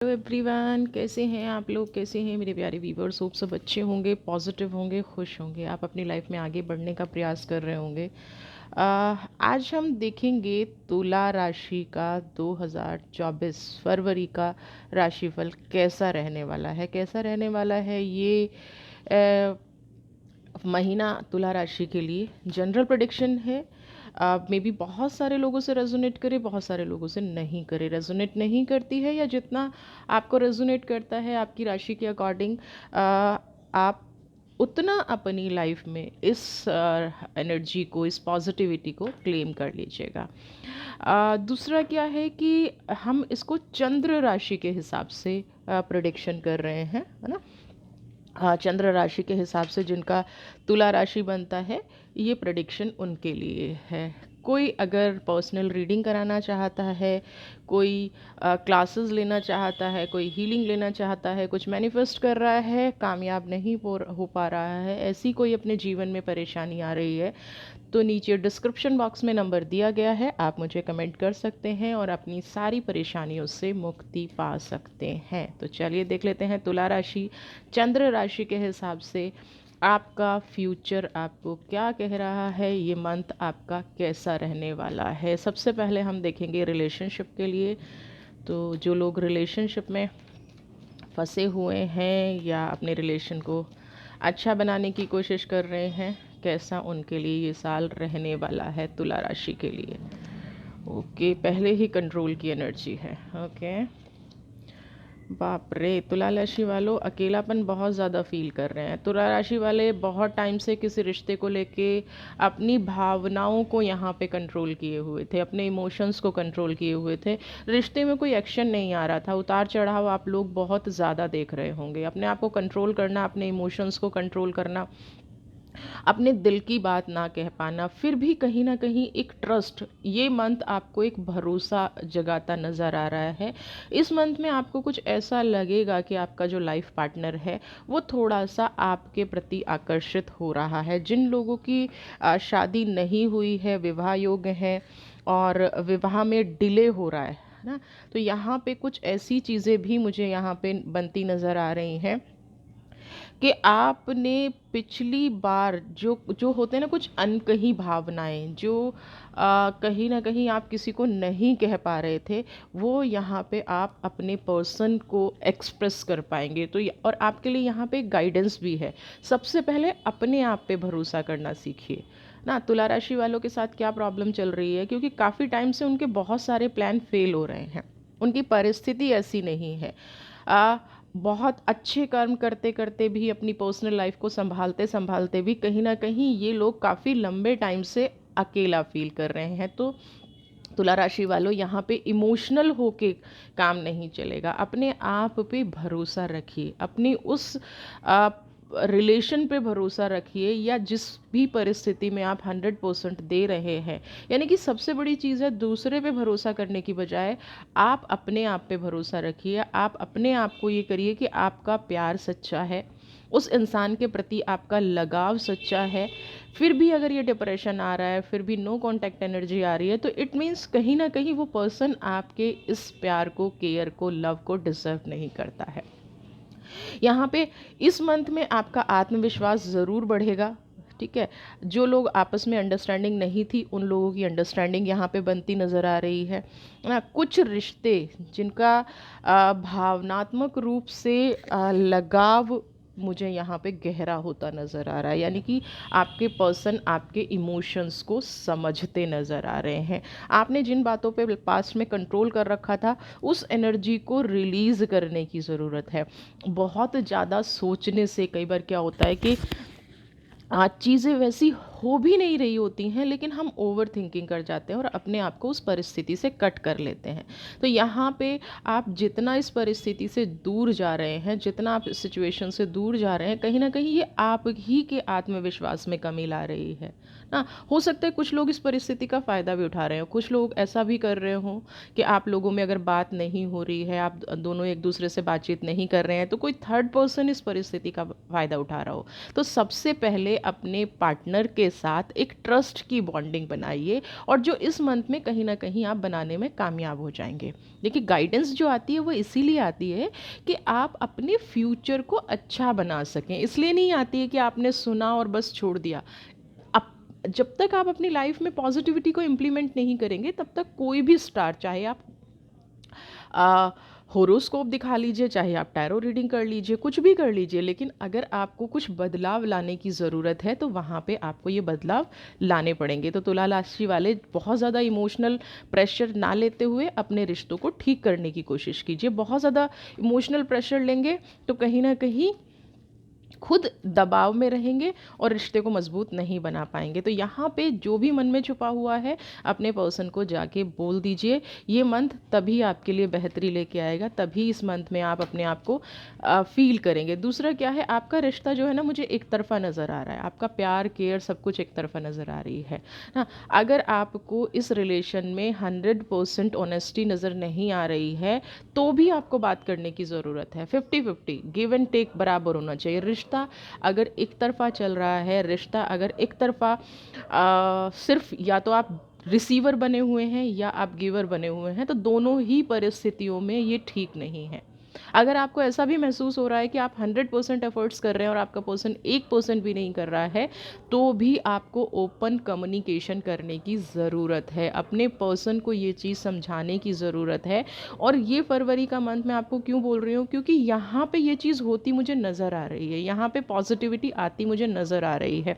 Hello everyone, कैसे हैं आप लोग? कैसे हैं मेरे प्यारे व्यूवर्स? होप सब अच्छे होंगे, पॉजिटिव होंगे, खुश होंगे। आप अपनी लाइफ में आगे बढ़ने का प्रयास कर रहे होंगे। आज हम देखेंगे तुला राशि का 2024 फरवरी का राशिफल कैसा रहने वाला है। कैसा रहने वाला है ये महीना तुला राशि के लिए जनरल प्रेडिक्शन है। मे बी बहुत सारे लोगों से रेजोनेट करे, बहुत सारे लोगों से नहीं करे, रेजोनेट नहीं करती है, या जितना आपको रेजोनेट करता है आपकी राशि के अकॉर्डिंग आप उतना अपनी लाइफ में इस एनर्जी को, इस पॉजिटिविटी को क्लेम कर लीजिएगा। दूसरा क्या है कि हम इसको चंद्र राशि के हिसाब से प्रेडिक्शन कर रहे हैं, है ना। हाँ, चंद्र राशि के हिसाब से जिनका तुला राशि बनता है, ये प्रेडिक्शन उनके लिए है। कोई अगर पर्सनल रीडिंग कराना चाहता है, कोई क्लासेस लेना चाहता है, कोई हीलिंग लेना चाहता है, कुछ मैनिफेस्ट कर रहा है, कामयाब नहीं हो पा रहा है, ऐसी कोई अपने जीवन में परेशानी आ रही है, तो नीचे डिस्क्रिप्शन बॉक्स में नंबर दिया गया है, आप मुझे कमेंट कर सकते हैं और अपनी सारी परेशानियों से मुक्ति पा सकते हैं। तो चलिए देख लेते हैं तुला राशि चंद्र राशि के हिसाब से आपका फ्यूचर आपको क्या कह रहा है, ये मंथ आपका कैसा रहने वाला है। सबसे पहले हम देखेंगे रिलेशनशिप के लिए। तो जो लोग रिलेशनशिप में फंसे हुए हैं या अपने रिलेशन को अच्छा बनाने की कोशिश कर रहे हैं, कैसा उनके लिए ये साल रहने वाला है तुला राशि के लिए। ओके, पहले ही कंट्रोल की एनर्जी है। ओके, बाप रे, तुला राशि वालों अकेलापन बहुत ज़्यादा फील कर रहे हैं। तुला राशि वाले बहुत टाइम से किसी रिश्ते को लेके अपनी भावनाओं को यहाँ पे कंट्रोल किए हुए थे, अपने इमोशंस को कंट्रोल किए हुए थे। रिश्ते में कोई एक्शन नहीं आ रहा था, उतार चढ़ाव आप लोग बहुत ज़्यादा देख रहे होंगे। अपने आप को कंट्रोल करना, अपने इमोशंस को कंट्रोल करना, अपने दिल की बात ना कह पाना, फिर भी कहीं ना कहीं एक ट्रस्ट, ये मंथ आपको एक भरोसा जगाता नज़र आ रहा है। इस मंथ में आपको कुछ ऐसा लगेगा कि आपका जो लाइफ पार्टनर है वो थोड़ा सा आपके प्रति आकर्षित हो रहा है। जिन लोगों की शादी नहीं हुई है, विवाह योग्य है और विवाह में डिले हो रहा है ना, तो यहाँ पे कुछ ऐसी चीज़ें भी मुझे यहाँ पे बनती नज़र आ रही हैं कि आपने पिछली बार जो जो होते हैं ना कुछ अनकही भावनाएं, जो कहीं ना कहीं आप किसी को नहीं कह पा रहे थे, वो यहाँ पे आप अपने पर्सन को एक्सप्रेस कर पाएंगे। तो और आपके लिए यहाँ पे गाइडेंस भी है। सबसे पहले अपने आप पे भरोसा करना सीखिए ना। तुला राशि वालों के साथ क्या प्रॉब्लम चल रही है, क्योंकि काफ़ी टाइम से उनके बहुत सारे प्लान फेल हो रहे हैं। उनकी परिस्थिति ऐसी नहीं है। बहुत अच्छे कर्म करते करते भी, अपनी पर्सनल लाइफ को संभालते संभालते भी कहीं ना कहीं ये लोग काफ़ी लंबे टाइम से अकेला फील कर रहे हैं। तो तुला राशि वालों यहाँ पे इमोशनल होके काम नहीं चलेगा। अपने आप पे भरोसा रखिए, अपनी उस रिलेशन पे भरोसा रखिए, या जिस भी परिस्थिति में आप 100% दे रहे हैं। यानी कि सबसे बड़ी चीज़ है दूसरे पे भरोसा करने की बजाय आप अपने आप पे भरोसा रखिए। आप अपने आप को ये करिए कि आपका प्यार सच्चा है, उस इंसान के प्रति आपका लगाव सच्चा है। फिर भी अगर ये डिप्रेशन आ रहा है, फिर भी नो कांटेक्ट एनर्जी आ रही है, तो इट मीन्स कहीं ना कहीं वो पर्सन आपके इस प्यार को, केयर को, लव को डिजर्व नहीं करता है। यहाँ पे इस मंथ में आपका आत्मविश्वास ज़रूर बढ़ेगा। ठीक है, जो लोग आपस में अंडरस्टैंडिंग नहीं थी, उन लोगों की अंडरस्टैंडिंग यहाँ पे बनती नज़र आ रही है ना। कुछ रिश्ते जिनका भावनात्मक रूप से लगाव मुझे यहाँ पे गहरा होता नज़र आ रहा है, यानी कि आपके पर्सन आपके इमोशंस को समझते नज़र आ रहे हैं। आपने जिन बातों पे पास्ट में कंट्रोल कर रखा था, उस एनर्जी को रिलीज़ करने की ज़रूरत है। बहुत ज़्यादा सोचने से कई बार क्या होता है कि आज चीज़ें वैसी हो भी नहीं रही होती हैं, लेकिन हम ओवर थिंकिंग कर जाते हैं और अपने आप को उस परिस्थिति से कट कर लेते हैं। तो यहाँ पे आप जितना इस परिस्थिति से दूर जा रहे हैं, जितना आप इस सिचुएशन से दूर जा रहे हैं, कहीं ना कहीं ये आप ही के आत्मविश्वास में कमी ला रही है ना। हो सकता है कुछ लोग इस परिस्थिति का फ़ायदा भी उठा रहे हो, कुछ लोग ऐसा भी कर रहे हो कि आप लोगों में अगर बात नहीं हो रही है, आप दोनों एक दूसरे से बातचीत नहीं कर रहे हैं, तो कोई थर्ड पर्सन इस परिस्थिति का फ़ायदा उठा रहा हो। तो सबसे पहले अपने पार्टनर के साथ एक ट्रस्ट की बॉन्डिंग बनाइए, और जो इस मंथ में कहीं ना कहीं आप बनाने में कामयाब हो जाएंगे। देखिए, गाइडेंस जो आती है वो इसीलिए आती है कि आप अपने फ्यूचर को अच्छा बना सकें, इसलिए नहीं आती है कि आपने सुना और बस छोड़ दिया। अब जब तक आप अपनी लाइफ में पॉजिटिविटी को इम्प्लीमेंट नहीं करेंगे, तब तक कोई भी स्टार, चाहे आप होरोस्कोप दिखा लीजिए, चाहे आप टैरो रीडिंग कर लीजिए, कुछ भी कर लीजिए, लेकिन अगर आपको कुछ बदलाव लाने की ज़रूरत है तो वहाँ पे आपको ये बदलाव लाने पड़ेंगे। तो तुला राशि वाले बहुत ज़्यादा इमोशनल प्रेशर ना लेते हुए अपने रिश्तों को ठीक करने की कोशिश कीजिए। बहुत ज़्यादा इमोशनल प्रेशर लेंगे तो कहीं ना कहीं खुद दबाव में रहेंगे और रिश्ते को मजबूत नहीं बना पाएंगे। तो यहाँ पे जो भी मन में छुपा हुआ है, अपने पर्सन को जाके बोल दीजिए। ये मंथ तभी आपके लिए बेहतरी लेके आएगा, तभी इस मंथ में आप अपने आप को फील करेंगे। दूसरा क्या है, आपका रिश्ता जो है ना, मुझे एक तरफा नज़र आ रहा है, आपका प्यार केयर सब कुछ एक तरफा नज़र आ रही है ना। अगर आपको इस रिलेशन में 100% ऑनेस्टी नज़र नहीं आ रही है, तो भी आपको बात करने की ज़रूरत है। 50-50 गिव एंड टेक बराबर होना चाहिए। रिश्ता अगर एक तरफा चल रहा है, रिश्ता अगर एक तरफा सिर्फ या तो आप रिसीवर बने हुए हैं या आप गिवर बने हुए हैं, तो दोनों ही परिस्थितियों में ये ठीक नहीं है। अगर आपको ऐसा भी महसूस हो रहा है कि आप 100% एफर्ट्स कर रहे हैं और आपका पर्सन 1% भी नहीं कर रहा है, तो भी आपको ओपन कम्युनिकेशन करने की ज़रूरत है। अपने पर्सन को ये चीज़ समझाने की ज़रूरत है। और ये फरवरी का मंथ मैं आपको क्यों बोल रही हूँ, क्योंकि यहाँ पे ये चीज़ होती मुझे नज़र आ रही है, यहाँ पे पॉजिटिविटी आती मुझे नज़र आ रही है।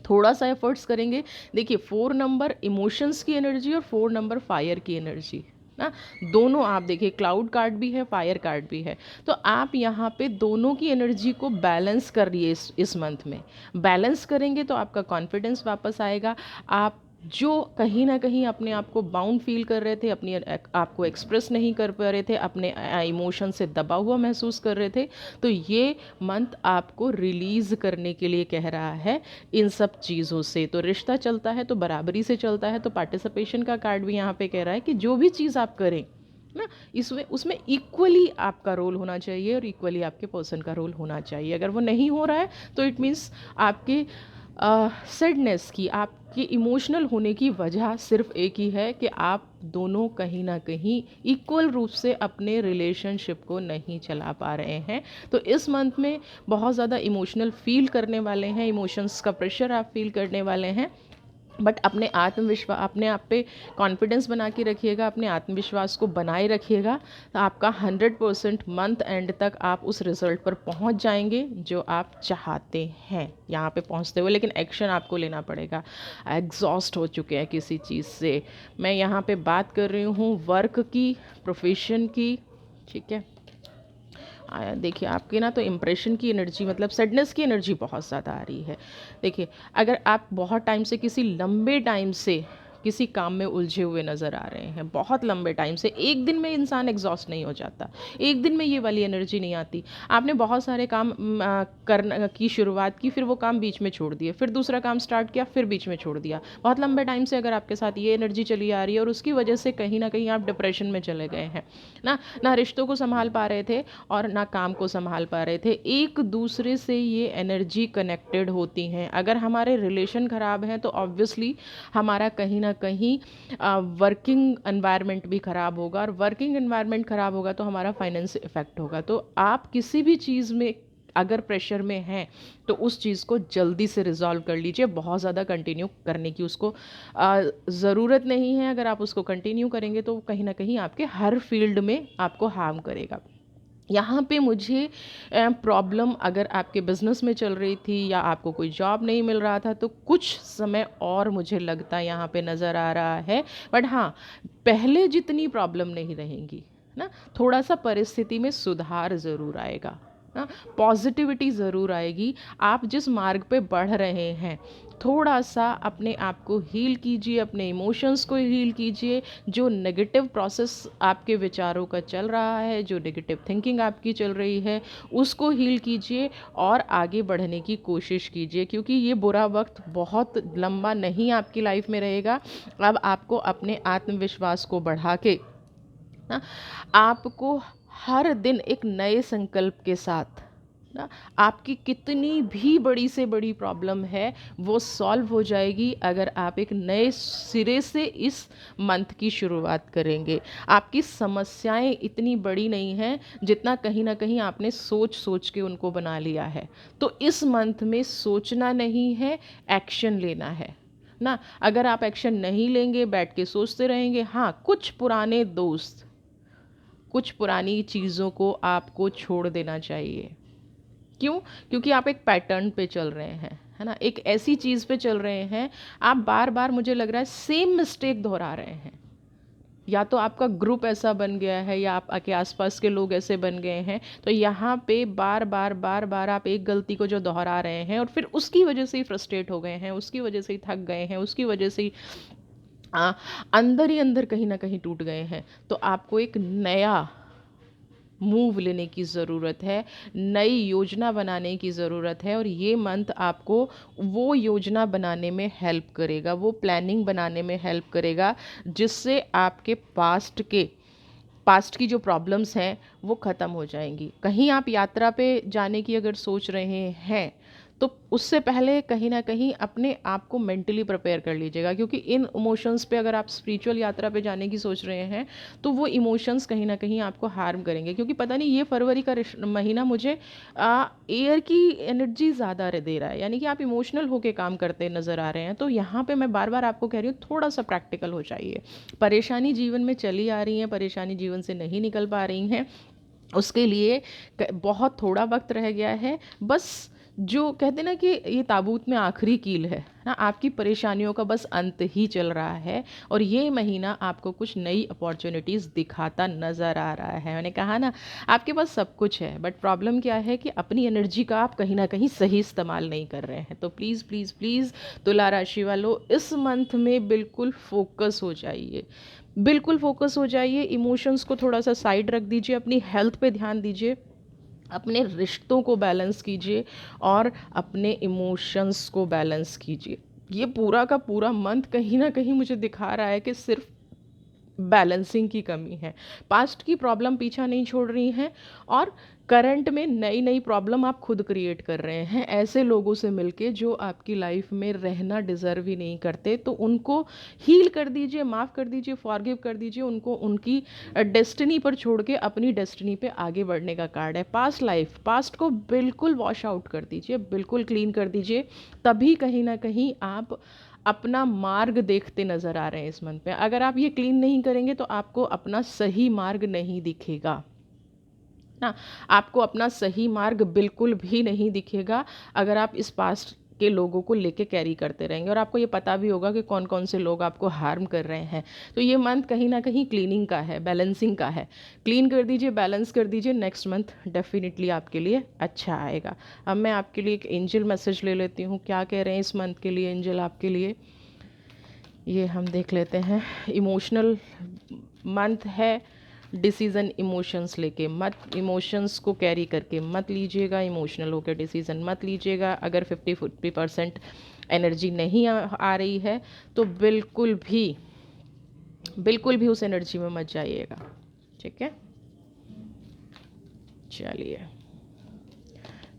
थोड़ा सा एफर्ट्स करेंगे। देखिए, 4 नंबर इमोशंस की एनर्जी और 4 नंबर फायर की एनर्जी ना, दोनों आप देखिए, क्लाउड कार्ड भी है, फायर कार्ड भी है। तो आप यहाँ पे दोनों की एनर्जी को बैलेंस कर रही है। इस मंथ में बैलेंस करेंगे तो आपका कॉन्फिडेंस वापस आएगा। आप जो कहीं ना कहीं अपने आप को बाउंड फील कर रहे थे, अपनी आपको एक्सप्रेस नहीं कर पा रहे थे, अपने इमोशन से दबा हुआ महसूस कर रहे थे, तो ये मंथ आपको रिलीज़ करने के लिए कह रहा है इन सब चीज़ों से। तो रिश्ता चलता है तो बराबरी से चलता है, तो पार्टिसिपेशन का कार्ड भी यहाँ पे कह रहा है कि जो भी चीज़ आप करें ना, इसमें उसमें इक्वली आपका रोल होना चाहिए और इक्वली आपके पर्सन का रोल होना चाहिए। अगर वो नहीं हो रहा है तो इट मीन्स आपके सैडनेस की, आपकी इमोशनल होने की वजह सिर्फ एक ही है कि आप दोनों कहीं ना कहीं इक्वल रूप से अपने रिलेशनशिप को नहीं चला पा रहे हैं। तो इस मंथ में बहुत ज़्यादा इमोशनल फील करने वाले हैं, इमोशंस का प्रेशर आप फील करने वाले हैं, बट अपने आत्मविश्वास, अपने आप पे कॉन्फिडेंस बना के रखिएगा, अपने आत्मविश्वास को बनाए रखिएगा। तो आपका 100% मंथ एंड तक आप उस रिजल्ट पर पहुंच जाएंगे जो आप चाहते हैं यहाँ पे पहुंचते हुए। लेकिन एक्शन आपको लेना पड़ेगा। एग्जॉस्ट हो चुके हैं किसी चीज़ से। मैं यहाँ पे बात कर रही हूँ वर्क की, प्रोफेशन की, ठीक है। देखिए, आपके ना तो इम्प्रेशन की एनर्जी, मतलब सैडनेस की एनर्जी बहुत ज़्यादा आ रही है। देखिए, अगर आप बहुत टाइम से, किसी लंबे टाइम से किसी काम में उलझे हुए नज़र आ रहे हैं, बहुत लंबे टाइम से, एक दिन में इंसान एग्जॉस्ट नहीं हो जाता, एक दिन में ये वाली एनर्जी नहीं आती। आपने बहुत सारे काम करने की शुरुआत की, फिर वो काम बीच में छोड़ दिए, फिर दूसरा काम स्टार्ट किया, फिर बीच में छोड़ दिया। बहुत लंबे टाइम से अगर आपके साथ ये एनर्जी चली आ रही है और उसकी वजह से कहीं ना कहीं आप डिप्रेशन में चले गए हैं ना, ना रिश्तों को संभाल पा रहे थे और ना काम को संभाल पा रहे थे, एक दूसरे से ये एनर्जी कनेक्टेड होती हैं। अगर हमारे रिलेशन ख़राब हैं तो ऑब्वियसली हमारा कहीं ना कहीं वर्किंग एनवायरनमेंट भी ख़राब होगा, और वर्किंग एनवायरनमेंट ख़राब होगा तो हमारा फाइनेंस इफेक्ट होगा। तो आप किसी भी चीज़ में अगर प्रेशर में हैं तो उस चीज़ को जल्दी से रिजॉल्व कर लीजिए। बहुत ज़्यादा कंटिन्यू करने की उसको ज़रूरत नहीं है। अगर आप उसको कंटिन्यू करेंगे तो कहीं ना कहीं आपके हर फील्ड में आपको हार्म करेगा। यहाँ पे मुझे प्रॉब्लम अगर आपके बिज़नेस में चल रही थी या आपको कोई जॉब नहीं मिल रहा था, तो कुछ समय और मुझे लगता यहाँ पे नज़र आ रहा है। बट हाँ, पहले जितनी प्रॉब्लम नहीं रहेंगी ना, थोड़ा सा परिस्थिति में सुधार ज़रूर आएगा। ना, पॉजिटिविटी ज़रूर आएगी। आप जिस मार्ग पे बढ़ रहे हैं, थोड़ा सा अपने आप को हील कीजिए, अपने इमोशंस को हील कीजिए। जो नेगेटिव प्रोसेस आपके विचारों का चल रहा है, जो नेगेटिव थिंकिंग आपकी चल रही है, उसको हील कीजिए और आगे बढ़ने की कोशिश कीजिए, क्योंकि ये बुरा वक्त बहुत लंबा नहीं आपकी लाइफ में रहेगा। अब आपको अपने आत्मविश्वास को बढ़ा के ना, आपको हर दिन एक नए संकल्प के साथ ना, आपकी कितनी भी बड़ी से बड़ी प्रॉब्लम है वो सॉल्व हो जाएगी अगर आप एक नए सिरे से इस मंथ की शुरुआत करेंगे। आपकी समस्याएं इतनी बड़ी नहीं हैं जितना कहीं ना कहीं आपने सोच सोच के उनको बना लिया है। तो इस मंथ में सोचना नहीं है, एक्शन लेना है ना। अगर आप एक्शन नहीं लेंगे, बैठ के सोचते रहेंगे, हाँ, कुछ पुराने दोस्त, कुछ पुरानी चीज़ों को आपको छोड़ देना चाहिए। क्यों? क्योंकि आप एक पैटर्न पे चल रहे हैं, है ना, एक ऐसी चीज़ पे चल रहे हैं, आप बार बार, मुझे लग रहा है, सेम मिस्टेक दोहरा रहे हैं। या तो आपका ग्रुप ऐसा बन गया है या आपके आसपास के लोग ऐसे बन गए हैं, तो यहाँ पे बार बार बार बार आप एक गलती को जो दोहरा रहे हैं और फिर उसकी वजह से ही फ्रस्ट्रेट हो गए हैं, उसकी वजह से ही थक गए हैं, उसकी वजह से ही आ, अंदर ही अंदर कहीं ना कहीं टूट गए हैं। तो आपको एक नया मूव लेने की ज़रूरत है, नई योजना बनाने की ज़रूरत है, और ये मंथ आपको वो योजना बनाने में हेल्प करेगा, वो प्लानिंग बनाने में हेल्प करेगा, जिससे आपके पास्ट की जो प्रॉब्लम्स हैं वो ख़त्म हो जाएंगी। कहीं आप यात्रा पे जाने की अगर सोच रहे हैं तो उससे पहले कहीं ना कहीं अपने आप को मेंटली प्रिपेयर कर लीजिएगा, क्योंकि इन इमोशंस पे, अगर आप स्पिरिचुअल यात्रा पे जाने की सोच रहे हैं तो वो इमोशंस कहीं ना कहीं आपको हार्म करेंगे। क्योंकि पता नहीं, ये फरवरी का महीना मुझे एयर की एनर्जी ज़्यादा दे रहा है, यानी कि आप इमोशनल होके काम करते नज़र आ रहे हैं। तो यहाँ पे मैं बार बार आपको कह रही हूँ, थोड़ा सा प्रैक्टिकल हो जाइए। परेशानी जीवन में चली आ रही है, परेशानी जीवन से नहीं निकल पा रही हैं, उसके लिए बहुत थोड़ा वक्त रह गया है। बस, जो कहते ना कि ये ताबूत में आखिरी कील है ना, आपकी परेशानियों का बस अंत ही चल रहा है, और ये महीना आपको कुछ नई अपॉर्चुनिटीज़ दिखाता नज़र आ रहा है। मैंने कहा ना, आपके पास सब कुछ है, बट प्रॉब्लम क्या है कि अपनी एनर्जी का आप कहीं ना कहीं सही इस्तेमाल नहीं कर रहे हैं। तो प्लीज़ प्लीज़ प्लीज़ तुला राशि वालों, इस मंथ में बिल्कुल फोकस हो जाइए, बिल्कुल फोकस हो जाइए। इमोशंस को थोड़ा सा साइड रख दीजिए, अपनी हेल्थ पे ध्यान दीजिए, अपने रिश्तों को बैलेंस कीजिए और अपने इमोशंस को बैलेंस कीजिए। ये पूरा का पूरा मंथ कहीं ना कहीं मुझे दिखा रहा है कि सिर्फ बैलेंसिंग की कमी है। पास्ट की प्रॉब्लम पीछा नहीं छोड़ रही हैं, और करंट में नई नई प्रॉब्लम आप खुद क्रिएट कर रहे हैं ऐसे लोगों से मिलके जो आपकी लाइफ में रहना डिज़र्व ही नहीं करते। तो उनको हील कर दीजिए, माफ़ कर दीजिए, फॉरगिव कर दीजिए, उनको उनकी डेस्टिनी पर छोड़ के अपनी डेस्टिनी पे आगे बढ़ने का कार्ड है। पास्ट को बिल्कुल वॉश आउट कर दीजिए, बिल्कुल क्लीन कर दीजिए। तभी कहीं ना कहीं आप अपना मार्ग देखते नज़र आ रहे हैं इस मंथ में। अगर आप ये क्लीन नहीं करेंगे तो आपको अपना सही मार्ग नहीं दिखेगा ना, आपको अपना सही मार्ग बिल्कुल भी नहीं दिखेगा अगर आप इस पास्ट के लोगों को लेके कैरी करते रहेंगे। और आपको ये पता भी होगा कि कौन कौन से लोग आपको हार्म कर रहे हैं। तो ये मंथ कहीं ना कहीं क्लीनिंग का है, बैलेंसिंग का है। क्लीन कर दीजिए, बैलेंस कर दीजिए, नेक्स्ट मंथ डेफिनेटली आपके लिए अच्छा आएगा। अब मैं आपके लिए एक एंजल मैसेज ले लेती हूँ, क्या कह रहे हैं इस मंथ के लिए एंजल आपके लिए, ये हम देख लेते हैं। इमोशनल मंथ है, डिसीज़न इमोशंस लेके मत, इमोशंस को कैरी करके मत लीजिएगा, इमोशनल होकर डिसीज़न मत लीजिएगा। अगर 50% एनर्जी नहीं आ रही है तो बिल्कुल भी उस एनर्जी में मत जाइएगा, ठीक है। चलिए,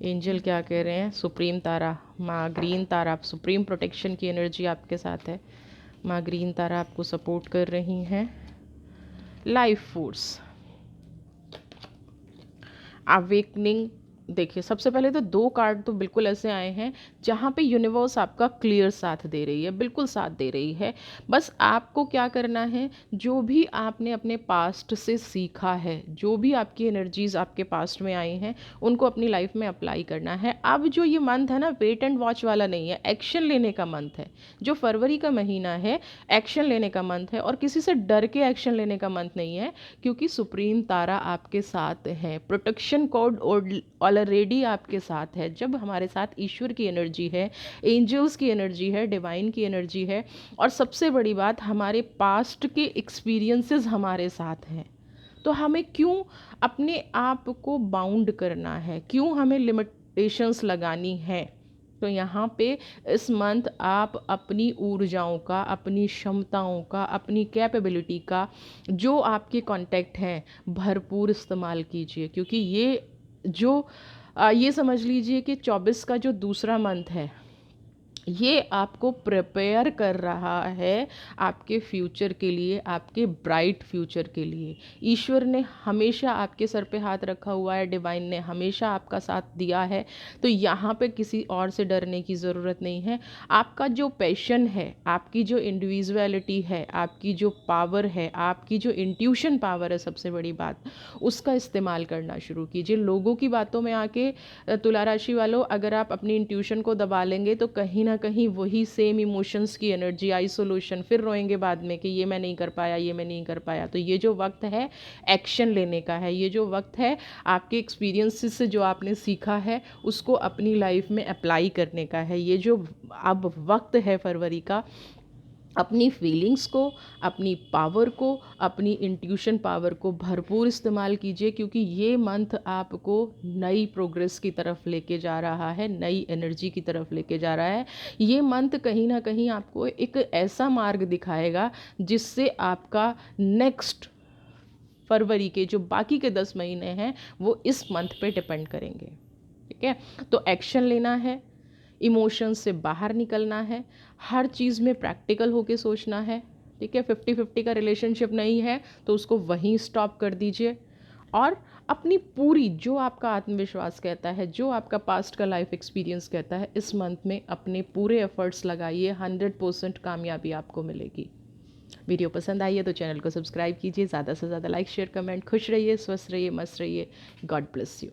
एंजल क्या कह रहे हैं। सुप्रीम तारा, माँ ग्रीन तारा, सुप्रीम प्रोटेक्शन की एनर्जी आपके साथ है। माँ ग्रीन तारा आपको सपोर्ट कर रही हैं। Life force, awakening. देखिए, सबसे पहले तो दो कार्ड तो बिल्कुल ऐसे आए हैं जहाँ पे यूनिवर्स आपका क्लियर साथ दे रही है, बिल्कुल साथ दे रही है। बस आपको क्या करना है, जो भी आपने अपने पास्ट से सीखा है, जो भी आपकी एनर्जीज आपके पास्ट में आई हैं, उनको अपनी लाइफ में अप्लाई करना है। अब जो ये मंथ है ना, वेट एंड वॉच वाला नहीं है, एक्शन लेने का मंथ है। जो फरवरी का महीना है, एक्शन लेने का मंथ है, और किसी से डर के एक्शन लेने का मंथ नहीं है, क्योंकि सुप्रीम तारा आपके साथ है। प्रोटेक्शन कोड और ऑलरेडी आपके साथ है। जब हमारे साथ ईश्वर की एनर्जी है, एंजल्स की एनर्जी है, डिवाइन की एनर्जी है, और सबसे बड़ी बात हमारे पास्ट के एक्सपीरियंसेस हमारे साथ हैं, तो हमें क्यों अपने आप को बाउंड करना है, क्यों हमें लिमिटेशंस लगानी है। तो यहाँ पे इस मंथ आप अपनी ऊर्जाओं का, अपनी क्षमताओं का, अपनी कैपेबिलिटी का, जो आपके कांटेक्ट हैं, भरपूर इस्तेमाल कीजिए। क्योंकि ये जो ये समझ लीजिए कि 24 का जो दूसरा मंथ है, ये आपको प्रिपेयर कर रहा है आपके फ्यूचर के लिए, आपके ब्राइट फ्यूचर के लिए। ईश्वर ने हमेशा आपके सर पे हाथ रखा हुआ है, डिवाइन ने हमेशा आपका साथ दिया है। तो यहाँ पे किसी और से डरने की ज़रूरत नहीं है। आपका जो पैशन है, आपकी जो इंडिविजुअलिटी है, आपकी जो पावर है, आपकी जो इंट्यूशन पावर है, सबसे बड़ी बात, उसका इस्तेमाल करना शुरू कीजिए। लोगों की बातों में आके तुला राशि वालों, अगर आप अपनी इंट्यूशन को दबा लेंगे तो कहीं ना कहीं वही सेम इमोशंस की एनर्जी, आइसोलेशन, फिर रोएंगे बाद में कि ये मैं नहीं कर पाया, ये मैं नहीं कर पाया। तो ये जो वक्त है एक्शन लेने का है, ये जो वक्त है आपके एक्सपीरियंसेस से जो आपने सीखा है उसको अपनी लाइफ में अप्लाई करने का है। ये जो अब वक्त है फरवरी का, अपनी फीलिंग्स को, अपनी पावर को, अपनी इंट्यूशन पावर को भरपूर इस्तेमाल कीजिए। क्योंकि ये मंथ आपको नई प्रोग्रेस की तरफ लेके जा रहा है, नई एनर्जी की तरफ लेके जा रहा है। ये मंथ कहीं ना कहीं आपको एक ऐसा मार्ग दिखाएगा जिससे आपका नेक्स्ट फरवरी के जो बाकी के 10 महीने हैं वो इस मंथ पे डिपेंड करेंगे। ठीक है, तो एक्शन लेना है, इमोशंस से बाहर निकलना है, हर चीज़ में प्रैक्टिकल होके सोचना है। ठीक है, 50-50 का रिलेशनशिप नहीं है तो उसको वहीं स्टॉप कर दीजिए, और अपनी पूरी, जो आपका आत्मविश्वास कहता है, जो आपका पास्ट का लाइफ एक्सपीरियंस कहता है, इस मंथ में अपने पूरे एफर्ट्स लगाइए। 100% कामयाबी आपको मिलेगी। वीडियो पसंद आई है तो चैनल को सब्सक्राइब कीजिए, ज़्यादा से ज़्यादा लाइक शेयर कमेंट। खुश रहिए, स्वस्थ रहिए, मस्त रहिए। God bless you.